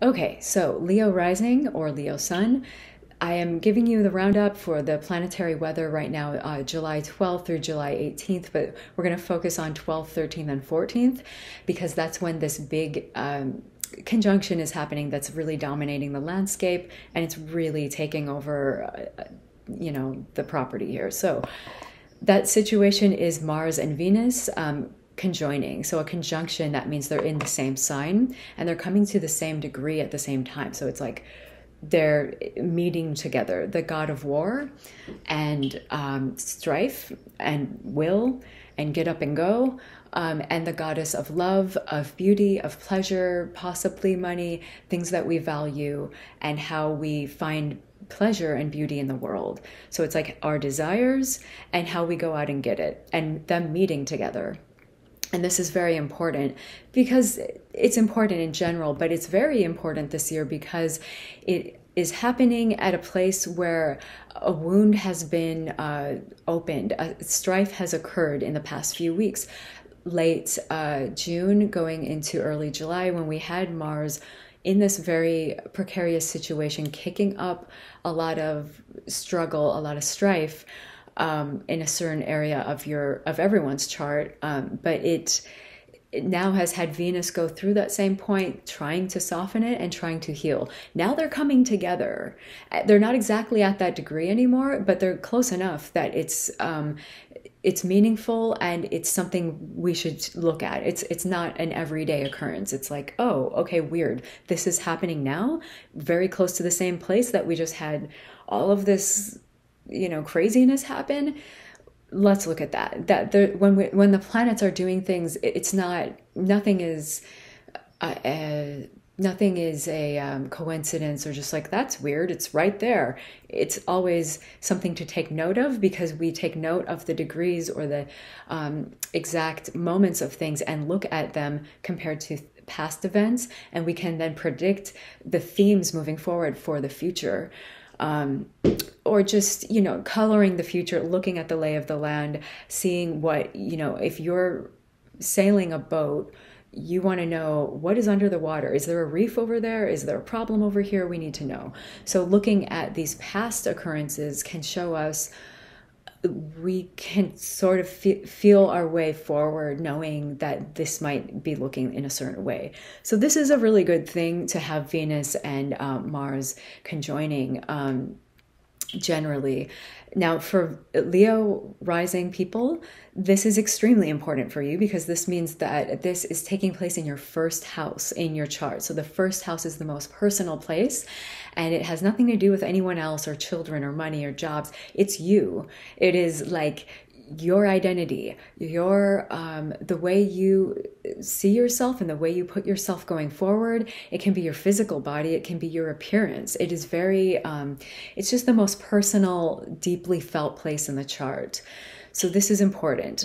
Okay, so Leo rising or Leo sun. I am giving you the roundup for the planetary weather right now, July 12th through July 18th, but we're going to focus on 12th, 13th, and 14th because that's when this big conjunction is happening that's really dominating the landscape and it's really taking over, the property here. So that situation is Mars and Venus conjoining. So a conjunction, that means they're in the same sign and they're coming to the same degree at the same time. So it's like they're meeting together, the god of war and strife and will and get up and go, and the goddess of love, of beauty, of pleasure, possibly money, things that we value, and how we find pleasure and beauty in the world. So it's like our desires and how we go out and get it, and them meeting together. And this is very important because it's important in general, but it's very important this year because it is happening at a place where a wound has been opened. A strife has occurred in the past few weeks, late June going into early July, when we had Mars in this very precarious situation, kicking up a lot of struggle, a lot of strife in a certain area of everyone's chart, but it now has had Venus go through that same point, trying to soften it and trying to heal. Now they're coming together. They're not exactly at that degree anymore, but they're close enough that it's meaningful and it's something we should look at. It's not an everyday occurrence. It's like, oh, okay, weird. This is happening now, very close to the same place that we just had all of this craziness happen. Let's look at that when the planets are doing things, it's not nothing is nothing is a coincidence or just like that's weird. It's right there. It's always something to take note of because we take note of the degrees or the exact moments of things and look at them compared to past events, and we can then predict the themes moving forward for the future. Or just, coloring the future, looking at the lay of the land, seeing what, if you're sailing a boat, you want to know what is under the water. Is there a reef over there? Is there a problem over here? We need to know. So looking at these past occurrences can show us we can sort of feel our way forward, knowing that this might be looking in a certain way. So this is a really good thing to have Venus and Mars conjoining generally. Now, for Leo rising people, this is extremely important for you because this means that this is taking place in your first house in your chart. So the first house is the most personal place, and it has nothing to do with anyone else or children or money or jobs. It's you. It is like your identity, your the way you see yourself and the way you put yourself going forward. It can be your physical body, it can be your appearance. It is very it's just the most personal, deeply felt place in the chart. So this is important.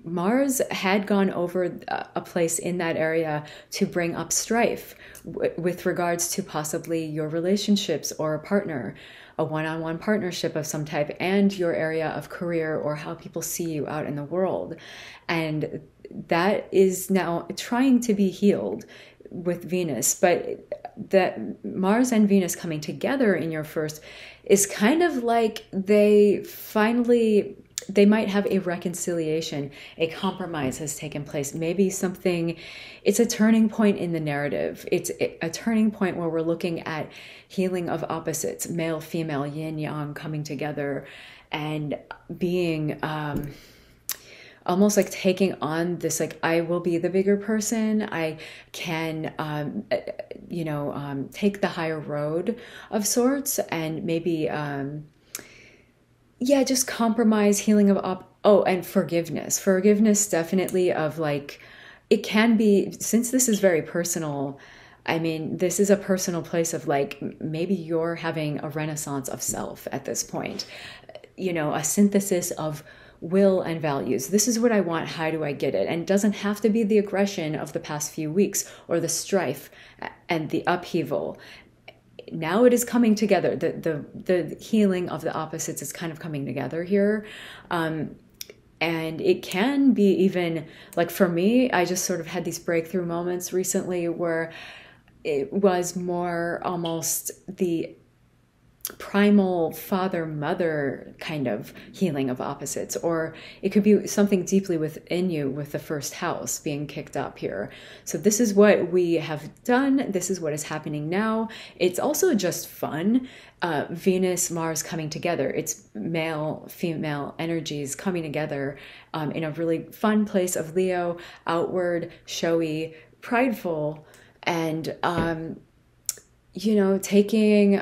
Mars had gone over a place in that area to bring up strife with regards to possibly your relationships or a partner, a one-on-one partnership of some type, and your area of career or how people see you out in the world. And that is now trying to be healed with Venus. But that Mars and Venus coming together in your first is kind of like they might have a reconciliation, a compromise has taken place. Maybe it's a turning point in the narrative. It's a turning point where we're looking at healing of opposites, male, female, yin, yang coming together and being almost like taking on this, like, I will be the bigger person. I can, take the higher road of sorts and maybe, just compromise, healing of and forgiveness. Forgiveness definitely of like, it can be, since this is very personal, I mean, this is a personal place of like, maybe you're having a renaissance of self at this point, a synthesis of will and values. This is what I want. How do I get it? And it doesn't have to be the aggression of the past few weeks or the strife and the upheaval. Now it is coming together. The healing of the opposites is kind of coming together here. And it can be even like, for me, I just sort of had these breakthrough moments recently where it was more almost the primal father-mother kind of healing of opposites, or it could be something deeply within you with the first house being kicked up here. So this is what we have done. This is what is happening now. It's also just fun. Venus, Mars coming together. It's male, female energies coming together in a really fun place of Leo, outward, showy, prideful, and taking,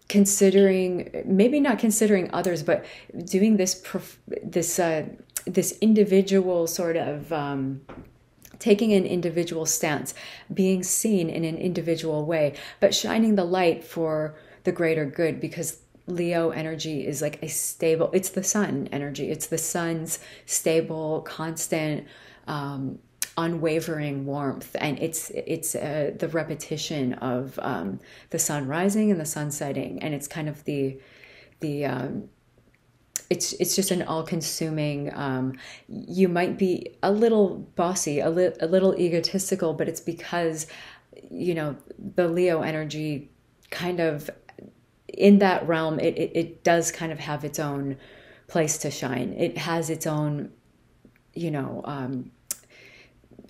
considering, maybe not considering others, but doing this individual sort of, taking an individual stance, being seen in an individual way, but shining the light for the greater good, because Leo energy is like a stable, it's the sun energy. It's the sun's stable, constant, unwavering warmth, and it's the repetition of the sun rising and the sun setting, and it's kind of it's just an all-consuming. You might be a little bossy, a little egotistical, but it's because the Leo energy kind of in that realm. It does kind of have its own place to shine. It has its own,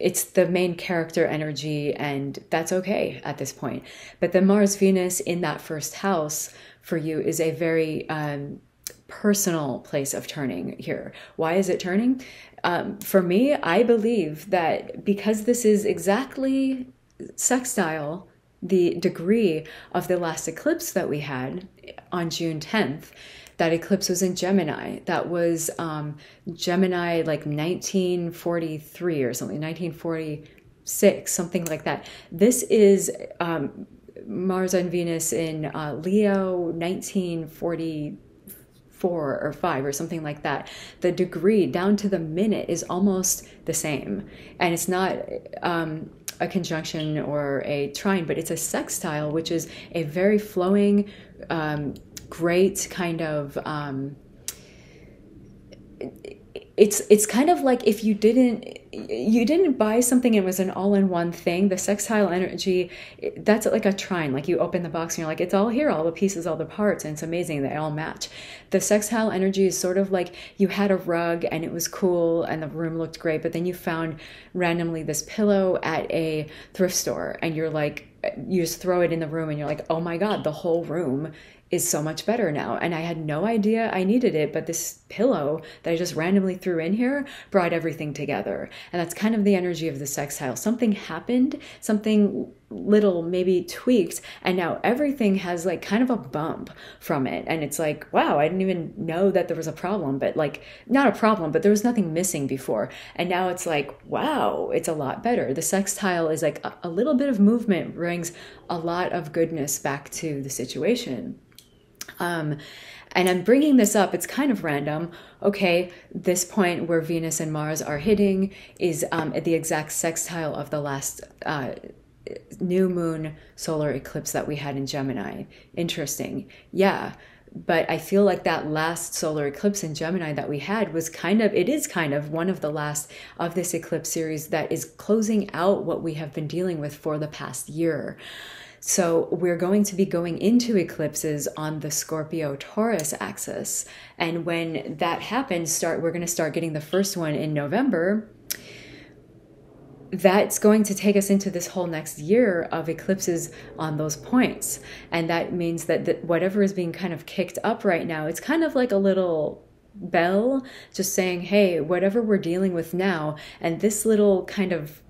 it's the main character energy, and that's okay at this point. But the Mars Venus in that first house for you is a very personal place of turning here. Why is it turning? For me, I believe that because this is exactly sextile the degree of the last eclipse that we had on June 10th, that eclipse was in Gemini. That was Gemini, like 1943 or something, 1946, something like that. This is Mars and Venus in Leo, 1944 or 5 or something like that. The degree down to the minute is almost the same. And it's not a conjunction or a trine, but it's a sextile, which is a very flowing, great kind of it's kind of like if you didn't buy something, it was an all-in-one thing. The sextile energy, that's like a trine. Like you open the box and you're like, it's all here, all the pieces, all the parts, and it's amazing, they all match. The sextile energy is sort of like you had a rug and it was cool and the room looked great, but then you found randomly this pillow at a thrift store and you're like, you just throw it in the room and you're like, oh my God, the whole room is so much better now. And I had no idea I needed it, but this pillow that I just randomly threw in here brought everything together. And that's kind of the energy of the sextile. Something happened, something little maybe tweaked, and now everything has like kind of a bump from it. And it's like, wow, I didn't even know that there was a problem, but like not a problem, but there was nothing missing before. And now it's like, wow, it's a lot better. The sextile is like a little bit of movement brings a lot of goodness back to the situation. And I'm bringing this up, it's kind of random. Okay, this point where Venus and Mars are hitting is at the exact sextile of the last new moon solar eclipse that we had in Gemini. Interesting. Yeah, but I feel like that last solar eclipse in Gemini that we had was it is kind of one of the last of this eclipse series that is closing out what we have been dealing with for the past year. So we're going to be going into eclipses on the Scorpio-Taurus axis. And when that happens, we're going to start getting the first one in November. That's going to take us into this whole next year of eclipses on those points. And that means that whatever is being kind of kicked up right now, it's kind of like a little bell just saying, hey, whatever we're dealing with now, and this little kind of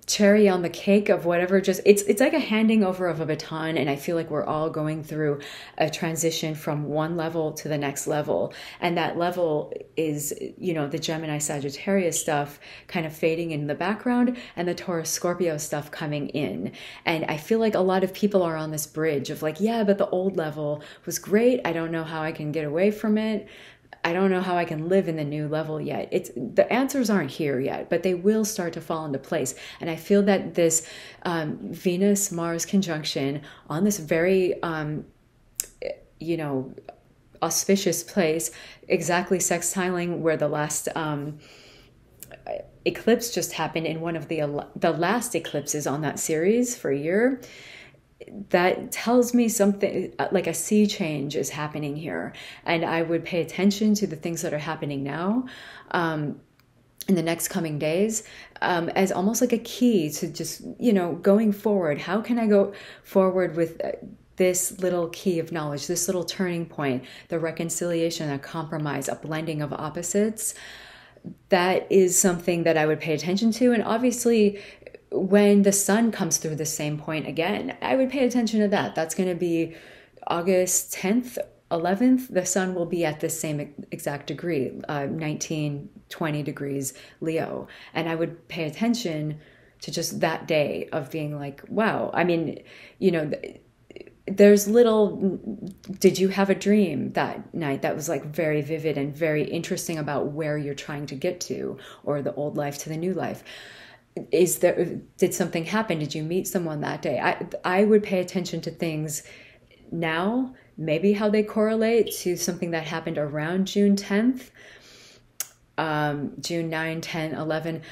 cherry on the cake of whatever, just it's like a handing over of a baton. And I feel like we're all going through a transition from one level to the next level, and that level is the Gemini Sagittarius stuff kind of fading in the background and the Taurus Scorpio stuff coming in. And I feel like a lot of people are on this bridge of like, yeah, but the old level was great, I don't know how I can get away from it, I don't know how I can live in the new level yet. The answers aren't here yet, but they will start to fall into place. And I feel that this Venus-Mars conjunction on this very, auspicious place, exactly sextiling where the last eclipse just happened in one of the last eclipses on that series for a year. That tells me something like a sea change is happening here, and I would pay attention to the things that are happening now in the next coming days as almost like a key to just, going forward. How can I go forward with this little key of knowledge, this little turning point, the reconciliation, a compromise, a blending of opposites? That is something that I would pay attention to. And obviously, when the sun comes through the same point again, I would pay attention to that. That's going to be August 10th, 11th. The sun will be at the same exact degree, 19, 20 degrees Leo. And I would pay attention to just that day of being like, wow. I mean, there's did you have a dream that night that was like very vivid and very interesting about where you're trying to get to, or the old life to the new life? Did something happen? Did you meet someone that day? I would pay attention to things now, maybe how they correlate to something that happened around June 10th, June 9, 10, 11,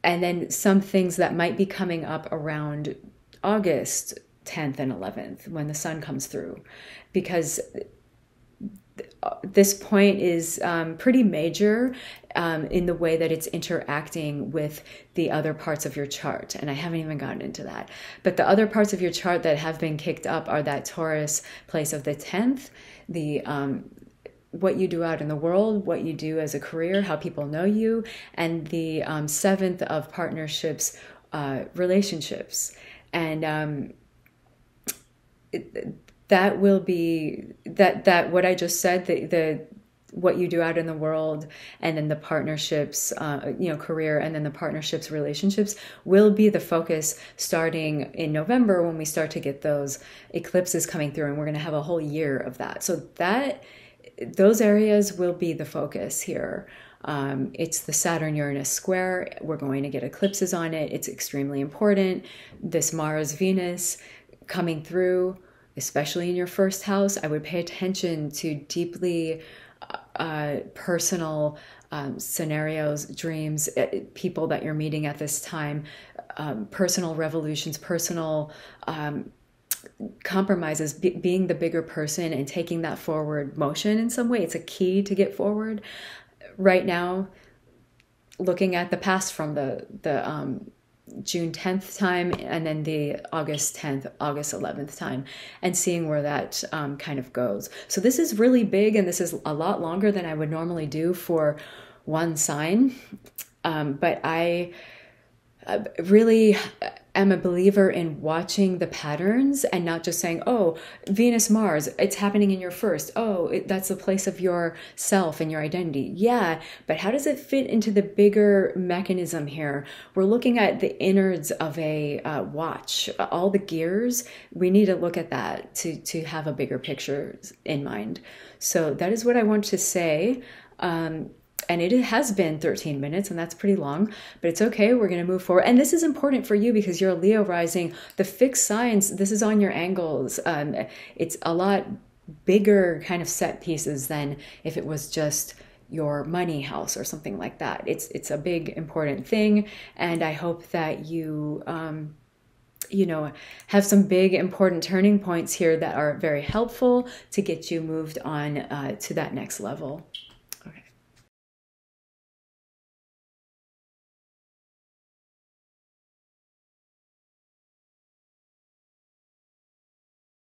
and then some things that might be coming up around August 10th and 11th when the sun comes through, because this point is pretty major in the way that it's interacting with the other parts of your chart. And I haven't even gotten into that. But the other parts of your chart that have been kicked up are that Taurus place of the 10th, the what you do out in the world, what you do as a career, how people know you, and the 7th of partnerships, relationships. And that will be that what I just said, the what you do out in the world, and then the partnerships, career, and then the partnerships, relationships will be the focus starting in November when we start to get those eclipses coming through, and we're going to have a whole year of that. So those areas will be the focus here. It's the Saturn-Uranus square. We're going to get eclipses on it. It's extremely important. This Mars-Venus coming through, especially in your first house, I would pay attention to deeply personal scenarios, dreams, people that you're meeting at this time, personal revolutions, personal compromises, being the bigger person and taking that forward motion in some way. It's a key to get forward. Right now, looking at the past from the June 10th time, and then the August 10th, August 11th time, and seeing where that kind of goes. So this is really big, and this is a lot longer than I would normally do for one sign. But I really am a believer in watching the patterns and not just saying, oh, Venus, Mars, it's happening in your first. Oh, that's the place of your self and your identity. Yeah, but how does it fit into the bigger mechanism here? We're looking at the innards of a watch, all the gears. We need to look at that to have a bigger picture in mind. So that is what I want to say. And it has been 13 minutes, and that's pretty long, but it's okay. We're going to move forward. And this is important for you because you're a Leo rising. The fixed signs, this is on your angles. It's a lot bigger kind of set pieces than if it was just your money house or something like that. It's a big, important thing. And I hope that you, have some big, important turning points here that are very helpful to get you moved on to that next level.